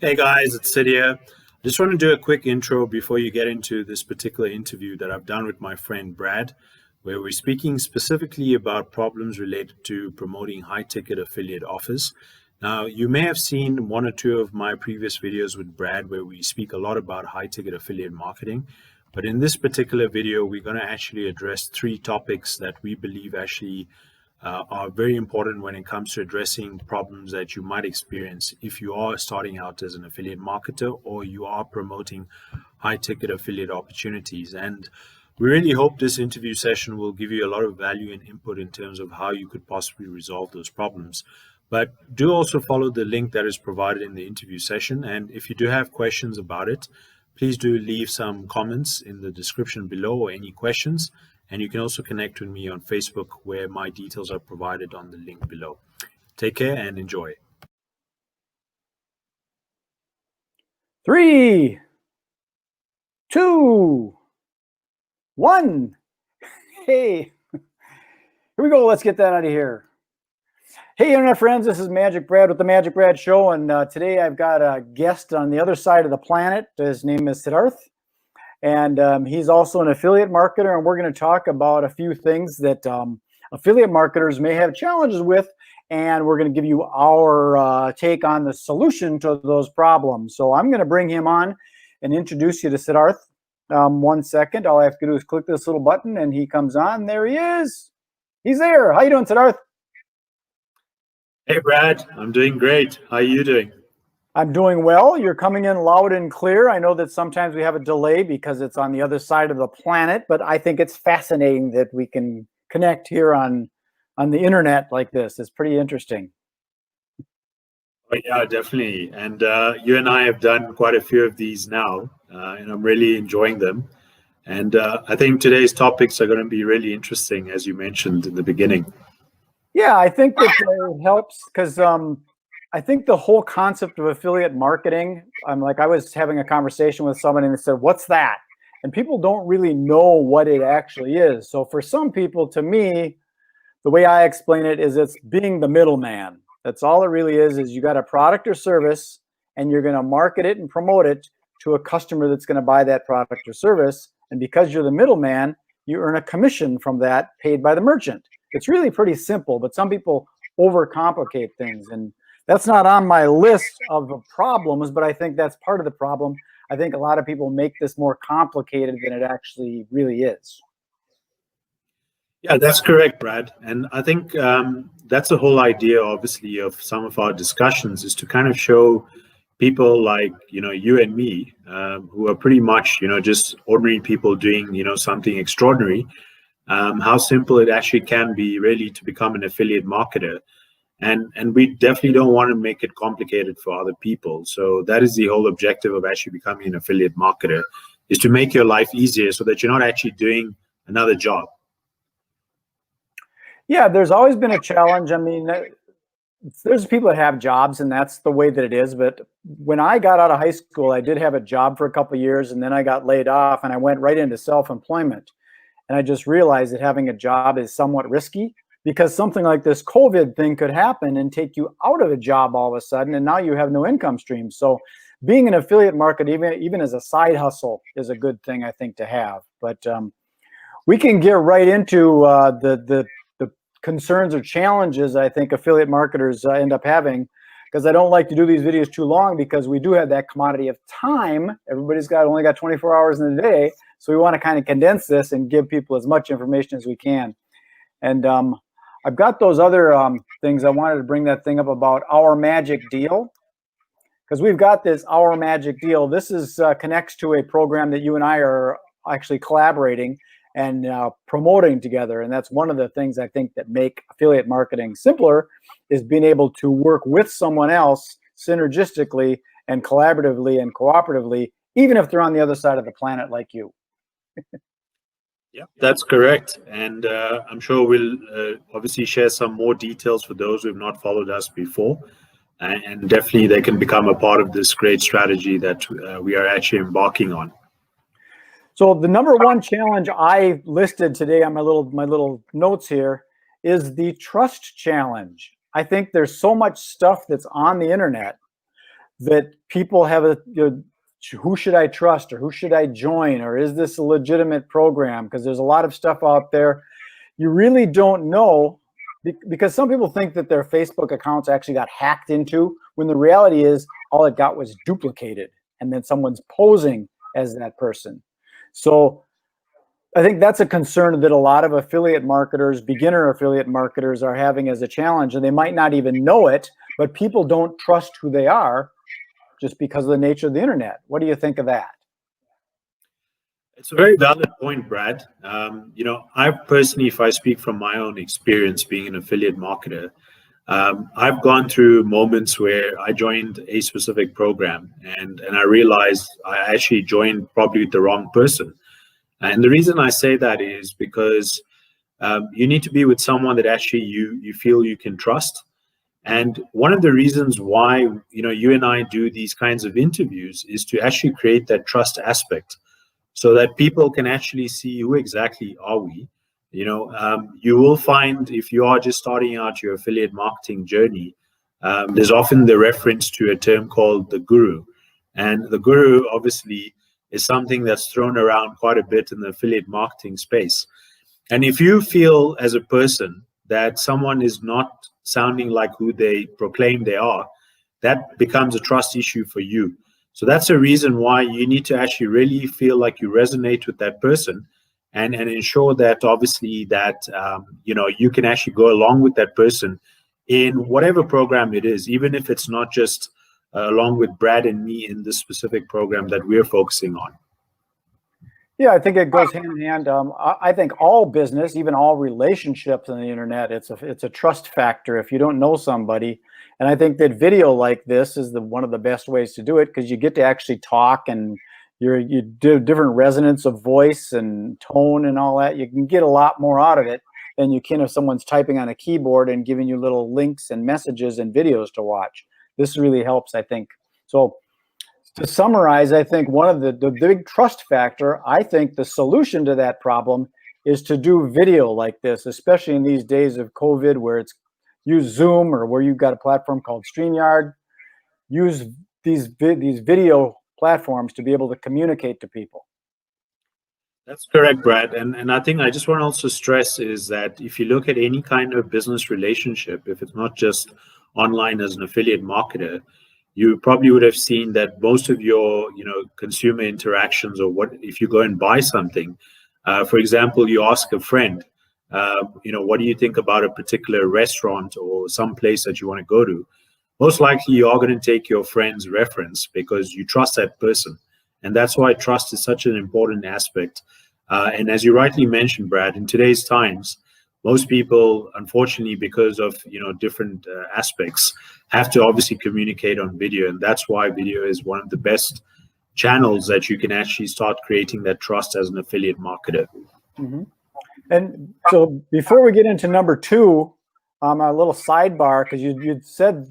Hey guys, it's Sid here. Just want to do a quick intro before you get into this particular interview that I've done with my friend Brad, where we're speaking specifically about problems related to promoting high ticket affiliate offers. Now, you may have seen one or two of my previous videos with Brad where we speak a lot about high ticket affiliate marketing. But in this particular video, we're going to actually address three topics that we believe actually are very important when it comes to addressing problems that you might experience if you are starting out as an affiliate marketer or you are promoting high ticket affiliate opportunities. And we really hope this interview session will give you a lot of value and input in terms of how you could possibly resolve those problems. But do also follow the link that is provided in the interview session. And if you do have questions about it, please do leave some comments in the description below or any questions. And you can also connect with me on Facebook where my details are provided on the link below. Take care and enjoy. 3, 2, 1. Hey, here we go. Let's get that out of here. Hey, internet friends, this is MagicBrad with the MagicBrad Show. And today I've got a guest on the other side of the planet. His name is Siddharth. And he's also an affiliate marketer, and we're going to talk about a few things that affiliate marketers may have challenges with, and we're going to give you our take on the solution to those problems. So I'm going to bring him on and introduce you to Siddharth. 1 second. All I have to do is click this little button, and he comes on. There he is. He's there. How you doing, Siddharth? Hey, Brad. I'm doing great. How are you doing? I'm doing well. You're coming in loud and clear. I know that sometimes we have a delay because it's on the other side of the planet, but I think it's fascinating that we can connect here on the internet like this. It's pretty interesting. Oh, yeah, definitely. And you and I have done quite a few of these now, and I'm really enjoying them. And I think today's topics are going to be really interesting, as you mentioned in the beginning. Yeah, I think that it helps because I think the whole concept of affiliate marketing, I was having a conversation with somebody and they said, what's that? And people don't really know what it actually is. So for some people, to me, the way I explain it is it's being the middleman. That's all it really is you got a product or service and you're going to market it and promote it to a customer that's going to buy that product or service. And because you're the middleman, you earn a commission from that paid by the merchant. It's really pretty simple, but some people overcomplicate things. And that's not on my list of problems, but I think that's part of the problem. I think a lot of people make this more complicated than it actually really is. Yeah, that's correct, Brad. And I think that's the whole idea, obviously, of some of our discussions is to kind of show people like, you and me, who are pretty much, just ordinary people doing, something extraordinary, how simple it actually can be really to become an affiliate marketer. And we definitely don't want to make it complicated for other people. So that is the whole objective of actually becoming an affiliate marketer, is to make your life easier so that you're not actually doing another job. Yeah, there's always been a challenge. I mean, there's people that have jobs and that's the way that it is. But when I got out of high school, I did have a job for a couple of years and then I got laid off and I went right into self-employment. And I just realized that having a job is somewhat risky, because something like this COVID thing could happen and take you out of a job all of a sudden, and now you have no income stream. So being an affiliate marketer, even as a side hustle, is a good thing, I think, to have. But we can get right into the concerns or challenges I think affiliate marketers end up having, because I don't like to do these videos too long because we do have that commodity of time. Everybody's only got 24 hours in the day. So we want to kind of condense this and give people as much information as we can. And I've got those other things. I wanted to bring that thing up about our magic deal, because we've got this our magic deal. This is connects to a program that you and I are actually collaborating and promoting together. And that's one of the things I think that make affiliate marketing simpler, is being able to work with someone else synergistically and collaboratively and cooperatively, even if they're on the other side of the planet like you. Yeah, that's correct. And I'm sure we'll obviously share some more details for those who have not followed us before. And definitely they can become a part of this great strategy that we are actually embarking on. So the number one challenge I listed today on my little notes here is the trust challenge. I think there's so much stuff that's on the internet that people have who should I trust, or who should I join, or is this a legitimate program? Because there's a lot of stuff out there you really don't know, because some people think that their Facebook accounts actually got hacked into, when the reality is all it got was duplicated, and then someone's posing as that person. So I think that's a concern that a lot of affiliate marketers, beginner affiliate marketers, are having as a challenge, and they might not even know it, but people don't trust who they are just because of the nature of the internet. What do you think of that? It's a very valid point, Brad. I personally, if I speak from my own experience being an affiliate marketer, I've gone through moments where I joined a specific program and I realized I actually joined probably the wrong person. And the reason I say that is because you need to be with someone that actually you feel you can trust. And one of the reasons why you and I do these kinds of interviews is to actually create that trust aspect, so that people can actually see who exactly are we. You will find, if you are just starting out your affiliate marketing journey, there's often the reference to a term called the guru, and the guru obviously is something that's thrown around quite a bit in the affiliate marketing space. And if you feel as a person that someone is not sounding like who they proclaim they are, that becomes a trust issue for you. So that's a reason why you need to actually really feel like you resonate with that person, and ensure that obviously that you can actually go along with that person in whatever program it is, even if it's not just along with Brad and me in this specific program that we're focusing on. Yeah, I think it goes hand in hand. I think all business, even all relationships on the internet, it's a trust factor if you don't know somebody. And I think that video like this is one of the best ways to do it, because you get to actually talk, and you do different resonance of voice and tone and all that. You can get a lot more out of it than you can if someone's typing on a keyboard and giving you little links and messages and videos to watch. This really helps, I think. So to summarize, I think one of the big trust factor, I think the solution to that problem is to do video like this, especially in these days of COVID, where it's use Zoom, or where you've got a platform called StreamYard. Use these video platforms to be able to communicate to people. That's correct, Brad. And I think I just want to also stress is that if you look at any kind of business relationship, if it's not just online as an affiliate marketer, you probably would have seen that most of your consumer interactions, or what if you go and buy something, for example, you ask a friend, what do you think about a particular restaurant or some place that you want to go to? Most likely you are going to take your friend's reference because you trust that person. And that's why trust is such an important aspect. And as you rightly mentioned, Brad, in today's times, most people, unfortunately, because of different aspects, have to obviously communicate on video. And that's why video is one of the best channels that you can actually start creating that trust as an affiliate marketer. Mm-hmm. And so before we get into number two, a little sidebar, because you'd said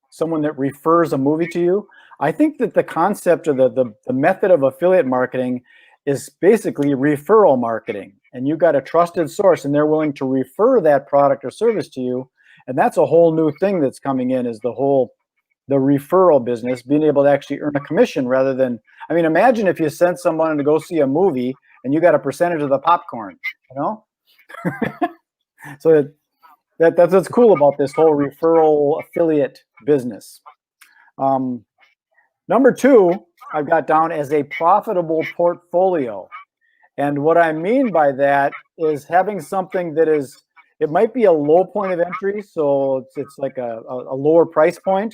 someone that refers a movie to you. I think that the concept of the method of affiliate marketing is basically referral marketing, and you got a trusted source and they're willing to refer that product or service to you. And that's a whole new thing that's coming in, is the referral business, being able to actually earn a commission rather than, imagine if you sent someone to go see a movie and you got a percentage of the popcorn, So that's what's cool about this whole referral affiliate business. Number two, I've got down as a profitable portfolio. And what I mean by that is having something that it might be a low point of entry, so it's like a lower price point,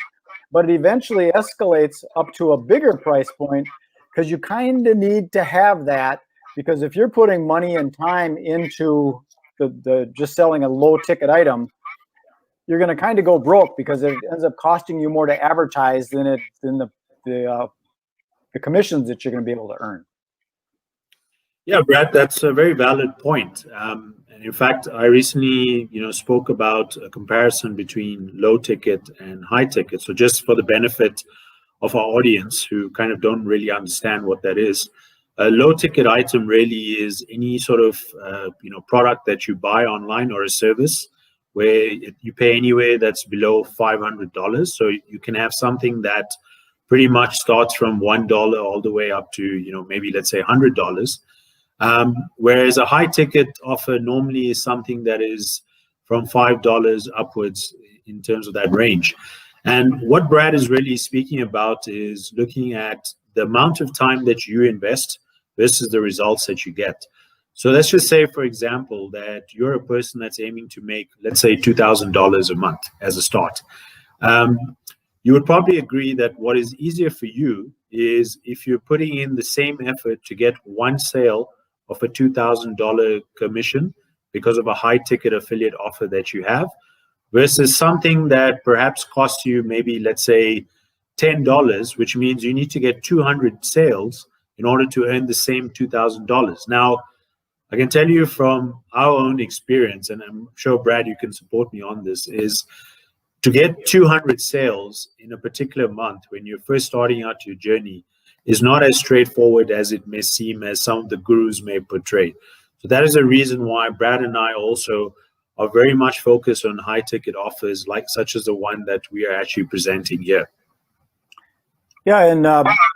but it eventually escalates up to a bigger price point, because you kind of need to have that, because if you're putting money and time into the just selling a low ticket item, you're going to kind of go broke, because it ends up costing you more to advertise than the commissions that you're going to be able to earn. Yeah, Brad, that's a very valid point. And in fact, I recently, spoke about a comparison between low ticket and high ticket. So just for the benefit of our audience who kind of don't really understand what that is, a low ticket item really is any sort of, product that you buy online or a service where you pay anywhere that's below $500. So you can have something that pretty much starts from $1 all the way up to, maybe let's say $100. Whereas a high ticket offer normally is something that is from $5 upwards in terms of that range. And what Brad is really speaking about is looking at the amount of time that you invest versus the results that you get. So let's just say, for example, that you're a person that's aiming to make, let's say, $2,000 a month as a start. You would probably agree that what is easier for you is if you're putting in the same effort to get one sale of a $2,000 commission because of a high ticket affiliate offer that you have, versus something that perhaps costs you maybe, let's say, $10, which means you need to get 200 sales in order to earn the same $2,000. Now, I can tell you from our own experience, and I'm sure, Brad, you can support me on this, is to get 200 sales in a particular month when you're first starting out your journey is not as straightforward as it may seem, as some of the gurus may portray. So that is a reason why Brad and I also are very much focused on high ticket offers such as the one that we are actually presenting here. Yeah, and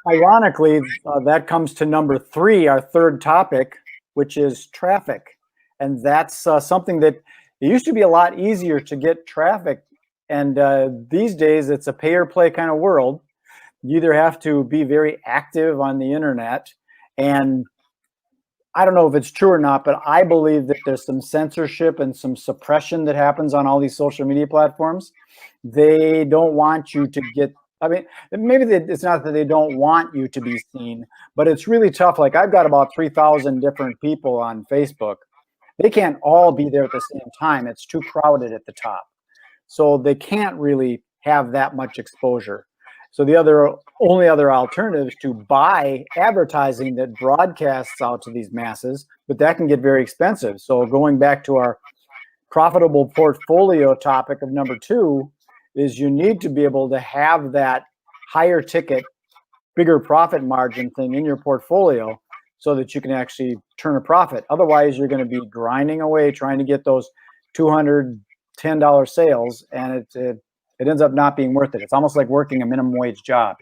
ironically, that comes to number 3, our third topic, which is traffic. And that's something that it used to be a lot easier to get traffic. And these days, it's a pay or play kind of world. You either have to be very active on the internet, and I don't know if it's true or not, but I believe that there's some censorship and some suppression that happens on all these social media platforms. They don't want you to get, I mean, maybe it's not that they don't want you to be seen, but it's really tough. Like, I've got about 3,000 different people on Facebook. They can't all be there at the same time. It's too crowded at the top. So they can't really have that much exposure. So the only other alternative is to buy advertising that broadcasts out to these masses, but that can get very expensive. So going back to our profitable portfolio topic of number 2, is you need to be able to have that higher ticket, bigger profit margin thing in your portfolio so that you can actually turn a profit. Otherwise, you're going to be grinding away trying to get those $210 sales, and it ends up not being worth it. It's almost like working a minimum wage job,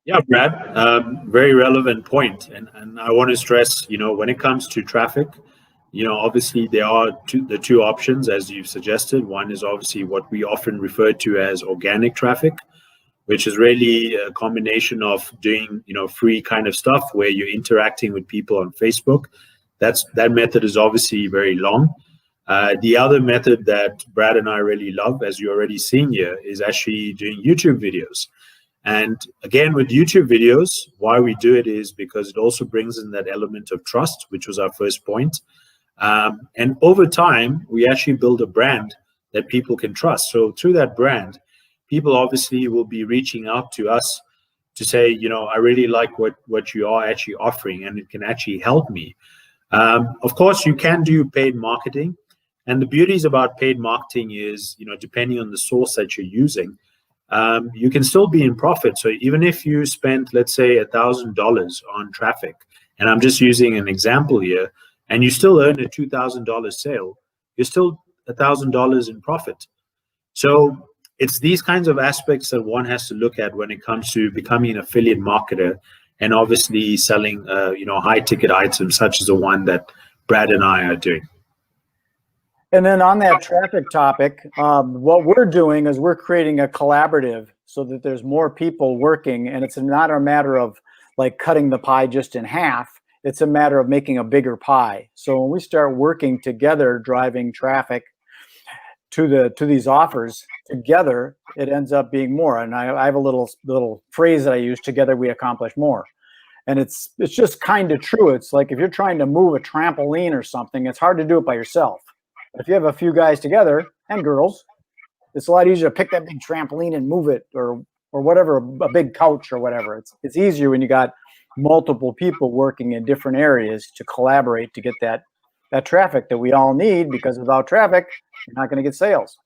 Yeah, Brad, very relevant point. And I want to stress, when it comes to traffic, obviously there are the two options, as you've suggested. One is obviously what we often refer to as organic traffic, which is really a combination of doing, free kind of stuff where you're interacting with people on Facebook. That method is obviously very long. The other method that Brad and I really love, as you're already seeing here, is actually doing YouTube videos. And again, with YouTube videos, why we do it is because it also brings in that element of trust, which was our first point. And over time, we actually build a brand that people can trust. So through that brand, people obviously will be reaching out to us to say, I really like what you are actually offering, and it can actually help me. Of course, you can do paid marketing. And the beauties about paid marketing is, depending on the source that you're using, you can still be in profit. So even if you spent, let's say, $1,000 on traffic, and I'm just using an example here, and you still earn a $2,000 sale, you're still $1,000 in profit. So it's these kinds of aspects that one has to look at when it comes to becoming an affiliate marketer, and obviously selling, high ticket items such as the one that Brad and I are doing. And then on that traffic topic, what we're doing is we're creating a collaborative so that there's more people working, and it's not a matter of like cutting the pie just in half. It's a matter of making a bigger pie. So when we start working together, driving traffic to these offers together, it ends up being more. And I have a little phrase that I use: together we accomplish more. And it's just kind of true. It's like if you're trying to move a trampoline or something, it's hard to do it by yourself. If you have a few guys together, and girls, it's a lot easier to pick that big trampoline and move it, or whatever, a big couch or whatever. It's easier when you got multiple people working in different areas to collaborate to get that traffic that we all need, because without traffic, you're not going to get sales.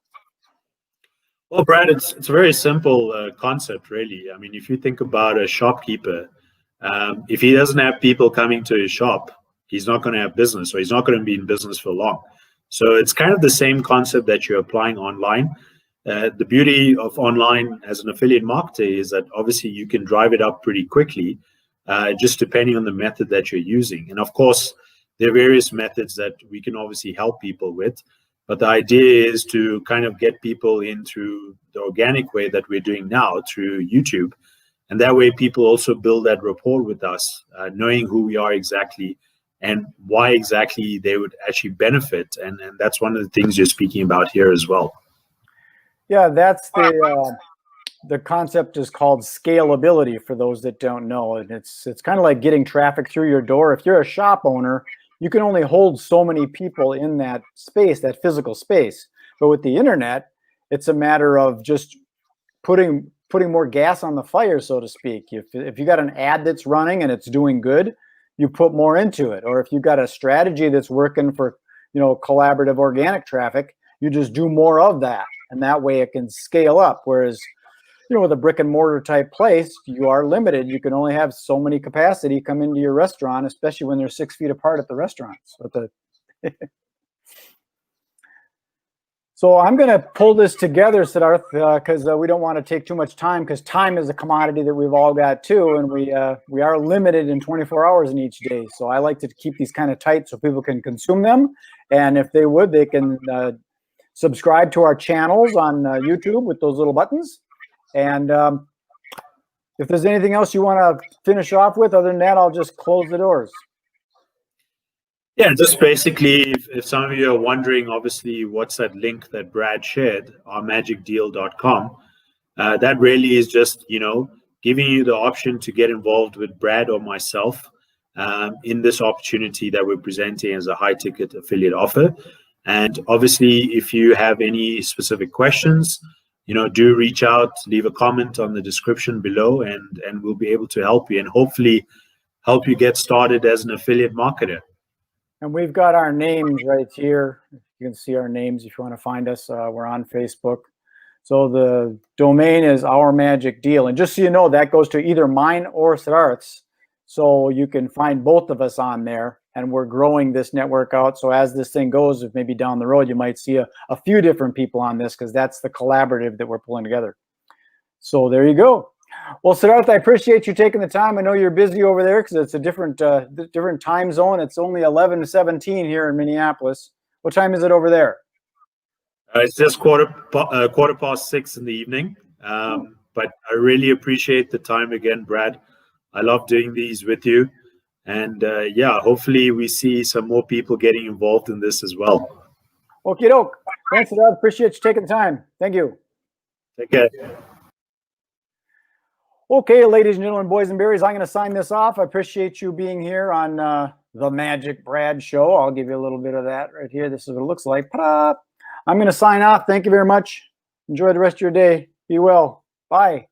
Well, Brad, it's a very simple concept, really. I mean, if you think about a shopkeeper, if he doesn't have people coming to his shop, he's not going to have business, or he's not going to be in business for long. So it's kind of the same concept that you're applying online. The beauty of online as an affiliate marketer is that obviously you can drive it up pretty quickly, just depending on the method that you're using. And of course, there are various methods that we can obviously help people with. But the idea is to kind of get people in through the organic way that we're doing now through YouTube. And that way people also build that rapport with us, knowing who we are exactly and why exactly they would actually benefit. And that's one of the things you're speaking about here as well. Yeah, that's the concept is called scalability for those that don't know. And it's kind of like getting traffic through your door. If you're a shop owner, you can only hold so many people in that space, that physical space. But with the internet, it's a matter of just putting more gas on the fire, so to speak. If you got an ad that's running and it's doing good, you put more into it. Or if you've got a strategy that's working for, collaborative organic traffic, you just do more of that. And that way it can scale up. Whereas, with a brick and mortar type place, you are limited. You can only have so many capacity come into your restaurant, especially when they're 6 feet apart at the restaurants. So I'm going to pull this together, Siddharth, because we don't want to take too much time, because time is a commodity that we've all got too, and we are limited in 24 hours in each day. So I like to keep these kind of tight so people can consume them, and if they would, they can subscribe to our channels on YouTube with those little buttons. And if there's anything else you want to finish off with, other than that, I'll just close the doors. Yeah, just basically, if some of you are wondering, obviously, what's that link that Brad shared, our magicdeal.com, that really is just, giving you the option to get involved with Brad or myself in this opportunity that we're presenting as a high-ticket affiliate offer. And obviously, if you have any specific questions, do reach out, leave a comment on the description below, and we'll be able to help you and hopefully help you get started as an affiliate marketer. And we've got our names right here. You can see our names if you want to find us. We're on Facebook. So the domain is Our Magic Deal. And just so you know, that goes to either mine or Siddharth's. So you can find both of us on there. And we're growing this network out. So as this thing goes, if maybe down the road, you might see a few different people on this, because that's the collaborative that we're pulling together. So there you go. Well, Siddharth, I appreciate you taking the time. I know you're busy over there because it's a different time zone. It's only 11:17 here in Minneapolis. What time is it over there? It's just quarter past 6 in the evening. But I really appreciate the time again, Brad. I love doing these with you. And yeah, hopefully we see some more people getting involved in this as well. Okie doke. Thanks, Siddharth. Appreciate you taking the time. Thank you. Take care. Okay, ladies and gentlemen, boys and berries, I'm going to sign this off. I appreciate you being here on the MagicBrad show. I'll give you a little bit of that right here. This is what it looks like. Ta-da! I'm going to sign off. Thank you very much. Enjoy the rest of your day. Be well. Bye.